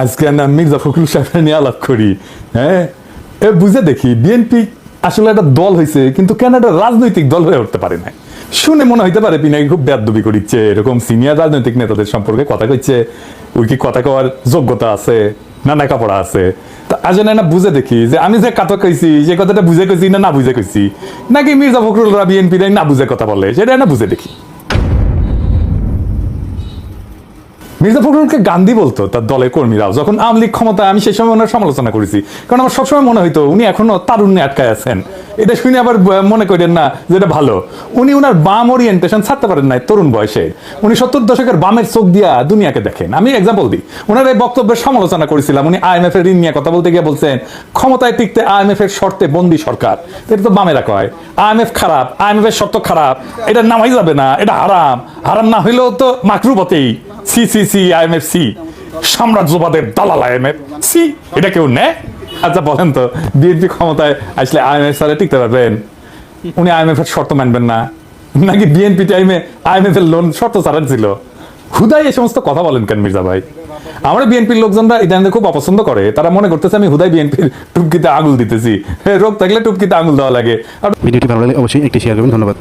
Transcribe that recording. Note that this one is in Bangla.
আজকে না মির্জা ফখরুল সাহেব নিয়ে আলাপ করি। হ্যাঁ, এ বুঝে দেখি বিএনপি আসলে একটা দল হয়েছে, কিন্তু কেন একটা রাজনৈতিক দল হয়ে উঠতে পারে না। শুনে মনে হইতে পারে পিনাকি খুব বেয়াদবি করিচ্ছে, এরকম সিনিয়র রাজনৈতিক নেতাদের সম্পর্কে কথা কইছে, ওই কি কথা কওয়ার যোগ্যতা আছে না লেখাপড়া আছে। তা আজ না বুঝে দেখি যে আমি যে কথা কইছি যে কথাটা বুঝে কইছি না বুঝে কইছি, নাকি মির্জা ফখরুলরা বিএনপি না বুঝে কথা বলে, সেটা না বুঝে দেখি। মির্জা ফখরুলকে গান্ধী বলতো তার দলের কর্মীরাও যখন আওয়ামী লীগ ক্ষমতায়। আমি সেই সময় ওনার সমালোচনা করেছি, কারণ আমার সবসময় মনে হইতো উনি এখনো তারুণ্যে আটকায় আছেন। এটা শুনে আবার মনে করেন না যে এটা ভালো। উনি ওনার বাম ওরিয়েন্টেশন ছাড়তে পারেন নাই তরুণ বয়সে। উনি 70 দশকের বামের চোখ দিয়া দুনিয়াকে দেখেন। আমি এক্সাম্পল দিই, ওনার এই বক্তব্যের সমালোচনা করেছিলাম। উনি IMF এর ঋণ নিয়ে কথা বলতে গিয়ে বলছেন ক্ষমতায় টিকতে IMF এর শর্তে বন্দী সরকার। এটা তো বামেরা কয় IMF খারাপ, IMF এর শর্ত খারাপ, এটা নামাই যাবে না, এটা হারাম। হারাম না হইলেও তো মাকরুবতেই সিসিসি IMF সি, সাম্রাজ্যবাদের দালাল IMF সি, এটা কেউ নেয়? আচ্ছা বলেন তো, বিএনপি ক্ষমতায় আসলে IMF সারে টিকতে পারবেন? উনি IMF এর শর্ত মানবেন না, নাকি বিএনপি টাইমে IMF এর লোন শর্ত ছাড়া ছিল? হুদাই এই সমস্ত কথা বলেন কেন মির্জা ভাই? আমরা বিএনপির লোকজনরা এটা খুব অপছন্দ করে। তারা মনে করতেছে আমি হুদাই বিএনপির টুপকিতে আঙুল দিতেছি। রোগ থাকলে টুপকিতে আঙুল দেওয়া লাগে। ভিডিওটি ভালো লাগলে অবশ্যই একটি শেয়ার করবেন। ধন্যবাদ।